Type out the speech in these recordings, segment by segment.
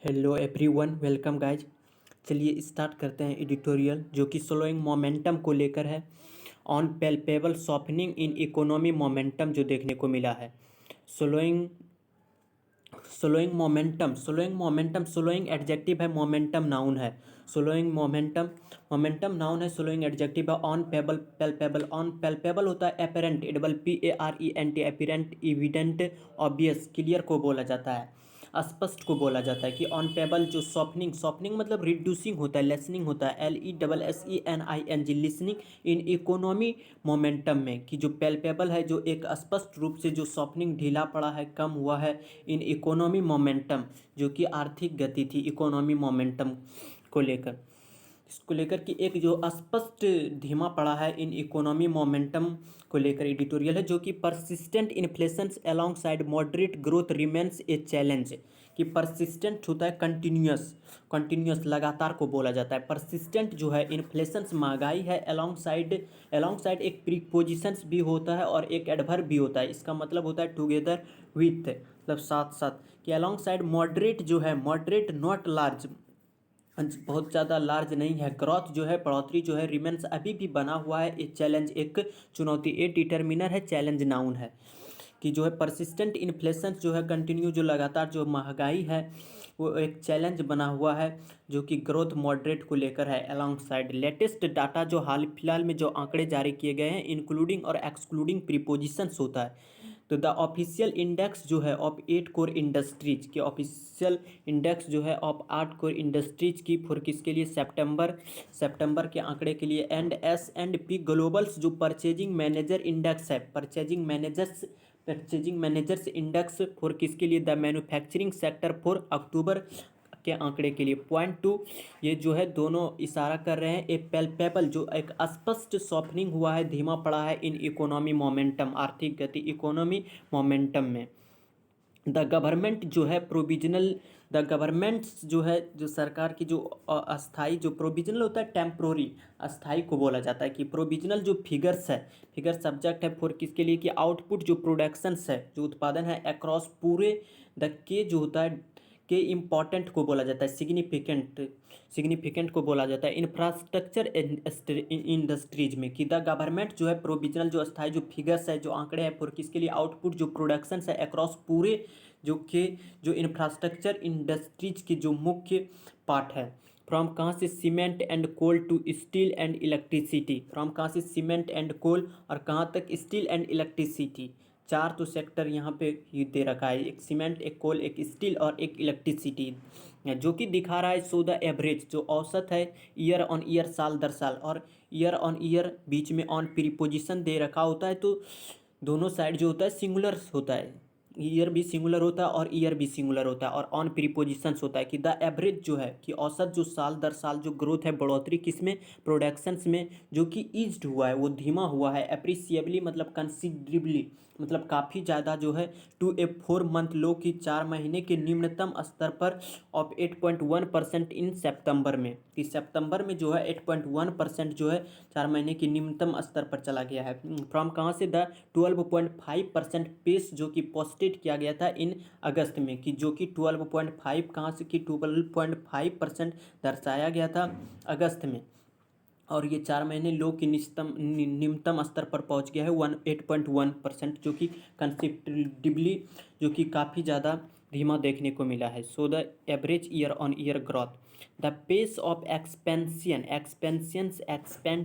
Hello everyone, welcome guys. चलिए start करते हैं एडिटोरियल जो कि स्लोइंग मोमेंटम को लेकर है। On palpable softening in economy momentum जो देखने को मिला है। स्लोइंग स्लोइंग एडजेक्टिव है, मोमेंटम नाउन है। मोमेंटम नाउन है, स्लोइंग एडजेक्टिव है। ऑन पैल्पेबल होता है एपेरेंट, एडबल PARENT, apparent, evident, obvious, clear को बोला जाता है, स्पष्ट को बोला जाता है। कि ऑन पेबल जो सॉफ्टनिंग मतलब रिड्यूसिंग होता है, लेसनिंग होता है, LESSENING, listening in economy momentum में। कि जो पेल्पेबल है, जो एक स्पष्ट रूप से जो सॉफ्टनिंग ढीला पड़ा है, कम हुआ है इन इकोनॉमी मोमेंटम, जो कि आर्थिक गति थी इकोनॉमी मोमेंटम को लेकर। इसको लेकर कि एक जो स्पष्ट धीमा पड़ा है इन इकोनॉमी मोमेंटम को लेकर एडिटोरियल है। जो कि persistent inflation along side moderate growth remains a challenge. कि परसिस्टेंट होता है कंटिन्यूस लगातार को बोला जाता है। परसिस्टेंट जो है इन्फ्लेशन महंगाई है, अलोंग साइड एक प्रीपोजिशंस भी होता है और एक एडवर्ब भी होता है। इसका मतलब होता है टुगेदर विथ, मतलब साथ साथ। कि अलोंग साइड मॉडरेट जो है, मॉडरेट नॉट लार्ज, बहुत ज़्यादा लार्ज नहीं है। ग्रोथ जो है, बढ़ोतरी जो है, रिमेन्स अभी भी बना हुआ है। ए चैलेंज एक चुनौती, ए डिटर्मिनर है, चैलेंज नाउन है। कि जो है परसिस्टेंट इन्फ्लेशन जो है, कंटिन्यू जो लगातार जो महंगाई है, वो एक चैलेंज बना हुआ है। जो कि ग्रोथ मॉडरेट को लेकर है अलोंग साइड। लेटेस्ट डाटा जो हाल फिलहाल में जो आंकड़े जारी किए गए हैं, इंक्लूडिंग और एक्सक्लूडिंग प्रीपोजिशंस होता है। तो द ऑफिशियल इंडेक्स जो है ऑफ 8 कोर इंडस्ट्रीज के, ऑफिशियल इंडेक्स जो है ऑफ 8 कोर इंडस्ट्रीज की फॉर किसके लिए, सितंबर के आंकड़े के लिए। एंड S&P ग्लोबल्स जो परचेजिंग मैनेजर इंडेक्स है, परचेजिंग मैनेजर्स इंडेक्स फॉर किसके लिए, the manufacturing sector for October के आंकड़े के लिए। पॉइंट टू, ये जो है दोनों इशारा कर रहे हैं ए पेल्पेबल, जो एक स्पष्ट सॉफ्टनिंग हुआ है, धीमा पड़ा है इन इकोनॉमी मोमेंटम, आर्थिक गति इकोनॉमी मोमेंटम में। द गवर्नमेंट जो है प्रोविजनल, द गवर्नमेंट्स जो है, जो सरकार की जो अस्थाई, जो प्रोविजनल होता है टेम्प्रोरी, अस्थाई को बोला जाता है। कि प्रोविजनल जो फिगर्स है, फिगर सब्जेक्ट है फॉर किसके लिए, कि आउटपुट जो प्रोडक्शंस है, जो उत्पादन है, अक्रॉस पूरे, द के जो होता है, के इम्पॉर्टेंट को बोला जाता है, सिग्निफिकेंट को बोला जाता है। इंफ्रास्ट्रक्चर इंडस्ट्रीज में। कि द गवर्नमेंट जो है प्रोविजनल जो अस्थाई जो फिगर्स है, जो आंकड़े हैं फॉर किसके लिए, आउटपुट जो प्रोडक्शन है अक्रॉस पूरे, जो इंफ्रास्ट्रक्चर इंडस्ट्रीज के जो मुख्य पार्ट है। फ्रॉम कहाँ से, cement and coal to steel and electricity. From कहाँ से, सीमेंट एंड कोल, और कहाँ तक, स्टील एंड इलेक्ट्रिसिटी। चार तो सेक्टर यहाँ पे ही दे रखा है, एक सीमेंट, एक कोल, एक स्टील और एक इलेक्ट्रिसिटी। जो कि दिखा रहा है सो द एवरेज, जो औसत है ईयर ऑन ईयर, साल दर साल, और ईयर ऑन ईयर बीच में ऑन प्रीपोजिशन दे रखा होता है। तो दोनों साइड जो होता है सिंगुलर होता है, ईयर भी सिंगुलर होता है और ईयर भी सिंगुलर होता है, और ऑन प्रीपोजिशंस होता है। कि द एवरेज जो है, कि औसत जो साल दर साल जो ग्रोथ है, बढ़ोतरी किसमें, प्रोडक्शंस में, जो कि ईज्ड हुआ है, वो धीमा हुआ है। अप्रिसिएबली मतलब कंसिडरेबली, मतलब काफ़ी ज़्यादा जो है, टू ए 4 मंथ लो, की 4 महीने के निम्नतम स्तर पर, ऑफ 8.1% इन सितंबर में। कि सितंबर में जो है 8.1% जो है 4 महीने के निम्नतम स्तर पर चला गया है। फ्रॉम कहाँ से, द 12.5% पेस, जो कि पोस्टेड किया गया था इन अगस्त में। कि जो कि 12.5 कहाँ से, कि 12.5% दर्शाया गया था अगस्त में। और ये 4 महीने लो की निम्नतम स्तर पर पहुंच गया है 8.1%, जो कि कंसिडरेबली, जो कि काफ़ी ज़्यादा धीमा देखने को मिला है। So the average year on year growth, the pace of expand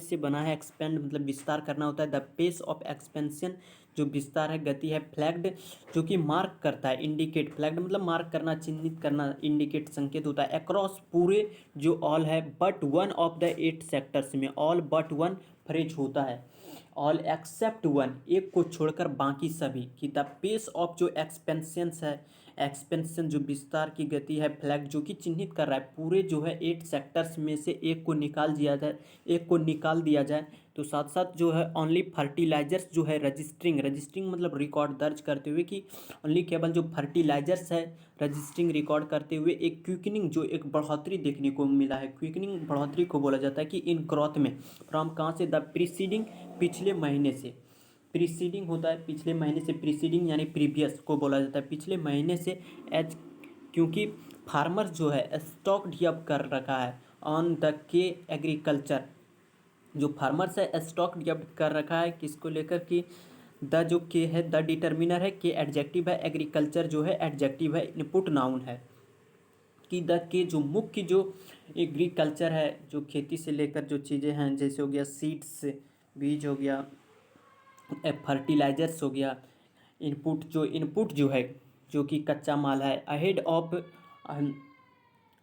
से बना है, एक्सपेंड मतलब विस्तार करना होता है। द पेस ऑफ एक्सपेंशन जो विस्तार है, गति है। फ्लैग्ड जो कि मार्क करता है, इंडिकेट, फ्लैग्ड मतलब मार्क करना, चिन्हित करना, इंडिकेट संकेत होता है। अक्रॉस पूरे जो ऑल है, but one of the 8 sectors में, ऑल बट वन फ्रेज होता है, ऑल एक्सेप्ट वन, एक को छोड़कर बाकी सभी। कि द पेस ऑफ जो एक्सपेंशंस है, एक्सपेंशन जो विस्तार की गति है, फ्लैग जो कि चिन्हित कर रहा है पूरे जो है 8 सेक्टर्स में से एक को निकाल दिया जाए। तो साथ साथ जो है ओनली फर्टिलाइजर्स जो है रजिस्टरिंग मतलब रिकॉर्ड दर्ज करते हुए। कि ओनली केवल जो फर्टिलाइजर्स है रजिस्टरिंग रिकॉर्ड करते हुए, एक क्विकनिंग जो एक बढ़ोतरी देखने को मिला है। क्विकनिंग बढ़ोतरी को बोला जाता है कि इन ग्रोथ में। फ्रॉम कहाँ से, द प्रीसीडिंग, पिछले महीने से। प्रीसीडिंग होता है पिछले महीने से, प्रीसीडिंग यानी प्रीवियस को बोला जाता है पिछले महीने से। एज क्योंकि फार्मर जो है स्टॉक डिअप कर रखा है ऑन द के एग्रीकल्चर। जो फार्मर्स है स्टॉक डिअप कर रखा है किसको लेकर कि द जो के है द डिटर्मिनर है, के एडजेक्टिव है, एग्रीकल्चर जो है एडजेक्टिव है, इनपुट नाउन है। कि द के जो मुख्य जो एग्रीकल्चर है, जो खेती से लेकर जो चीज़ें हैं, जैसे हो गया सीड्स, बीज हो गया, फर्टिलाइजर्स हो गया, इनपुट जो है जो कि कच्चा माल है,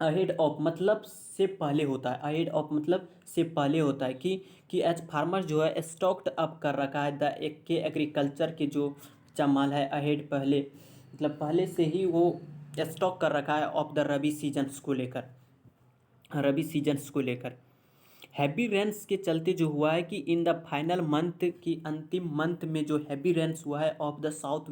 अहेड ऑफ मतलब से पहले होता है, अहेड ऑफ मतलब से पहले होता है कि एज फार्मर जो है स्टॉक्ड अप कर रखा है द एक के एग्रीकल्चर के जो कच्चा माल है, अहेड पहले मतलब पहले से ही वो स्टॉक कर रखा है ऑफ द रबी सीजन्स को लेकर। हैवी रेन्स के चलते जो हुआ है कि इन द फाइनल मंथ की अंतिम मंथ में जो हैवी रेन्स हुआ है ऑफ द साउथ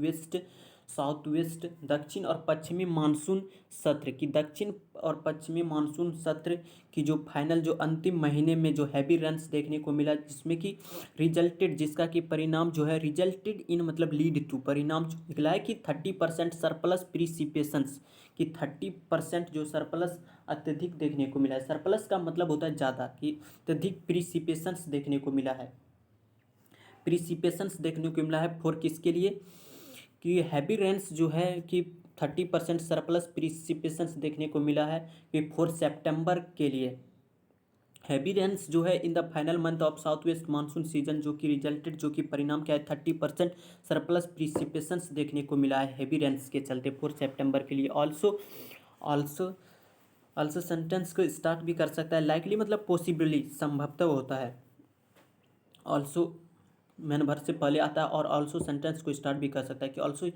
वेस्ट दक्षिण और पश्चिमी मानसून सत्र की, दक्षिण और पश्चिमी मानसून सत्र की जो फाइनल जो अंतिम महीने में जो हैवी रेन्स देखने को मिला, जिसमें कि रिजल्टेड, जिसका कि परिणाम जो है रिजल्टेड इन मतलब लीड टू, परिणाम जो निकला है कि 30% सरप्लस प्रीसिपेशंस, कि 30% जो सरप्लस अत्यधिक देखने को मिला है। सरप्लस का मतलब होता है ज़्यादा, कि अत्यधिक प्रीसिपेशंस देखने को मिला है। प्रीसिपेशंस देखने को मिला है फॉर किसके लिए, कि हैवी रेन्स जो है कि 30% सरप्लस प्रीसिपेशंस देखने को मिला है कि फॉर सितंबर के लिए। हैवी रेन्स जो है in the final month of south west monsoon season, जो कि रिजल्टेड, जो कि परिणाम क्या है 30% सरप्लस प्रीसिपेशंस देखने को मिला है हैवी रेन्स के चलते फॉर सितंबर के लिए। ऑल्सो ऑल्सो सेंटेंस को स्टार्ट भी कर सकता है, लाइकली मतलब पॉसिबली, संभवतः होता है। ऑल्सो मैन वर्ब से पहले आता है और ऑल्सो सेंटेंस को स्टार्ट भी कर सकता है कि ऑल्सो जो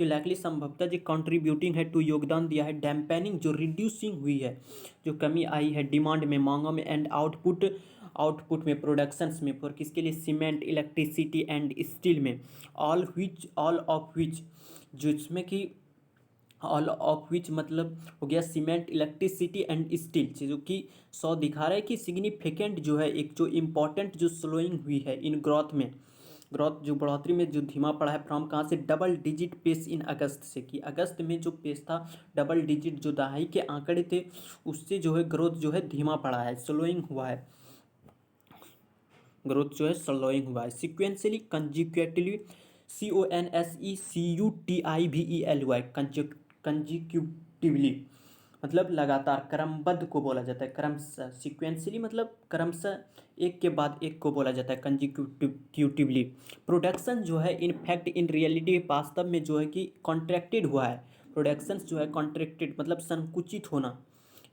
लाइकली संभवतः जो कंट्रीब्यूटिंग है टू, योगदान दिया है, डैम्पेनिंग जो रिड्यूसिंग हुई है, जो कमी आई है डिमांड में, मांगों में, एंड आउटपुट में, प्रोडक्शंस में, फॉर किसके लिए, सीमेंट, इलेक्ट्रिसिटी एंड स्टील में, ऑल ऑफ विच जिसमें कि ऑल ऑफ विच मतलब हो गया सीमेंट, इलेक्ट्रिसिटी एंड स्टील, जो कि 100 दिखा रहा है कि सिग्निफिकेंट जो है एक जो इम्पॉर्टेंट जो स्लोइंग हुई है इन ग्रोथ जो बढ़ोतरी में जो धीमा पड़ा है, फ्रॉम कहाँ से, डबल डिजिट पेस इन अगस्त से, कि अगस्त में जो पेस था डबल डिजिट जो दहाई के आंकड़े थे उससे जो है ग्रोथ जो है धीमा पड़ा है, स्लोइंग हुआ है, ग्रोथ जो है स्लोइंग हुआ है। सिक्वेंशली कंजिक्यूटिवली, CONSECUTIVELY कंजिक्यूटिवली मतलब लगातार, क्रमबद्ध को बोला जाता है, क्रमशः, सिक्वेंशली मतलब क्रमशः एक के बाद एक को बोला जाता है कंजिक्यूटिवली। प्रोडक्शन जो है इन फैक्ट इन रियलिटी वास्तव में जो है कि कॉन्ट्रैक्टेड हुआ है, प्रोडक्शन जो है कॉन्ट्रैक्टेड मतलब संकुचित होना,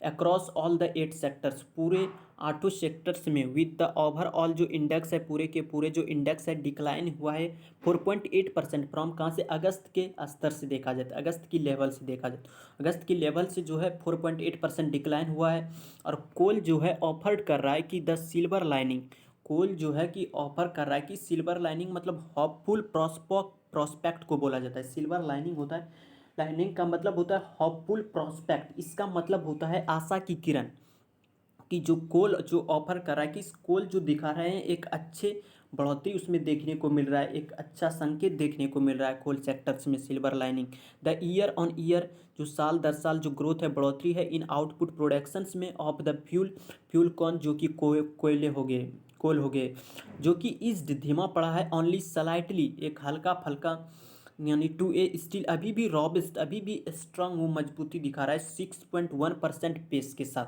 अक्रॉस ऑल द 8 सेक्टर्स पूरे 8 सेक्टर्स में, विद द ओवरऑल जो इंडेक्स है पूरे के पूरे जो इंडेक्स है डिक्लाइन हुआ है 4.8% फ्रॉम कहाँ से, अगस्त के स्तर से देखा जाता है, अगस्त की लेवल से देखा जाए, अगस्त की लेवल से जो है 4.8% डिक्लाइन हुआ है। और कोल जो है ऑफर्ड कर रहा है कि द सिल्वर लाइनिंग, कोल जो है कि ऑफर कर रहा है कि सिल्वर लाइनिंग मतलब होपफुल प्रोस्पेक्ट को बोला जाता है, सिल्वर लाइनिंग होता है, लाइनिंग का मतलब होता है होपफुल प्रोस्पेक्ट, इसका मतलब होता है आशा की किरण, कि जो कोल जो ऑफर कर रहा है कि इस कोल जो दिखा रहे हैं एक अच्छे बढ़ोतरी उसमें देखने को मिल रहा है, एक अच्छा संकेत देखने को मिल रहा है कोल सेक्टर्स में, silver lining. The year on year जो साल दर साल जो ग्रोथ है बढ़ोतरी है इन आउटपुट प्रोडक्शंस में ऑफ द फ्यूल कौन जो कि कोयले हो गए, कोल हो गए, जो कि इज्ड धीमा पड़ा है, ओनली स्लाइटली एक हल्का फल्का, यानी टू ए स्टील अभी भी रॉबस्ट, अभी भी स्ट्रांग वो मजबूती दिखा रहा है 6.1% पेस के साथ,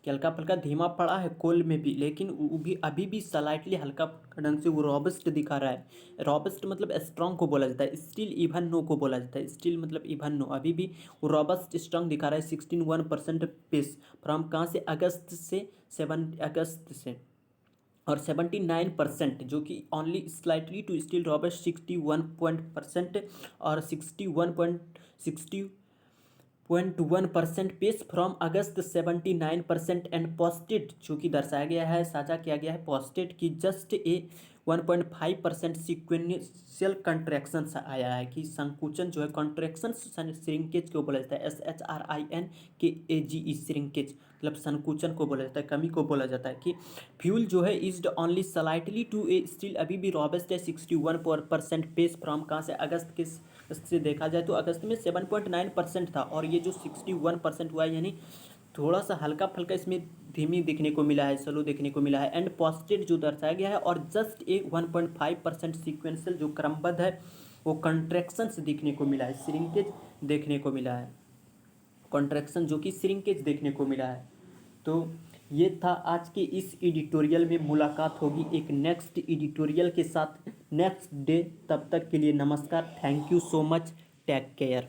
कि हल्का फल्का धीमा पड़ा है कोल में भी, लेकिन वो भी अभी भी स्लाइटली हल्का ढंग से वो रॉबस्ट दिखा रहा है। रॉबस्ट मतलब स्ट्रांग को बोला जाता है, स्टील इवन नो को बोला जाता है, स्टील मतलब इवन नो, अभी भी वो रॉबस्ट स्ट्रांग दिखा रहा है 16.1% पेस फ्रॉम कहाँ से, अगस्त से, 7 अगस्त से। और 79% जो कि only slightly to steel robust 61% और 61.1% pace from August 79% and posted जो कि दर्शाया गया है, साझा किया गया है पोस्टेड की जस्ट ए 1.5% सिक्वेंशियल कंट्रैक्शन आया है, कि संकुचन जो है कॉन्ट्रैक्शन श्रिंकेज को बोला जाता है, SHRINKAGE श्रिंकेज मतलब संकुचन को बोला जाता है, कमी को बोला जाता है। कि फ्यूल जो है eased only slightly to a still अभी भी रॉबस्ट है 61% पेस फ्रॉम कहाँ से, अगस्त के से देखा जाए तो अगस्त में 7.9% था, और ये जो 61% हुआ है, यानी थोड़ा सा हल्का फुल्का इसमें धीमी देखने को मिला है, स्लो देखने को मिला है। एंड पॉजिटिव जो दर्शाया गया है, और जस्ट ए 1.5% सीक्वेंशियल जो क्रमबद्ध है वो कंट्रैक्शंस देखने को मिला है, श्रिंकेज देखने को मिला है, कॉन्ट्रैक्शन जो कि श्रिंकेज देखने को मिला है। तो ये था आज के इस एडिटोरियल में। मुलाकात होगी एक नेक्स्ट एडिटोरियल के साथ नेक्स्ट डे। तब तक के लिए नमस्कार, thank you so much, take care.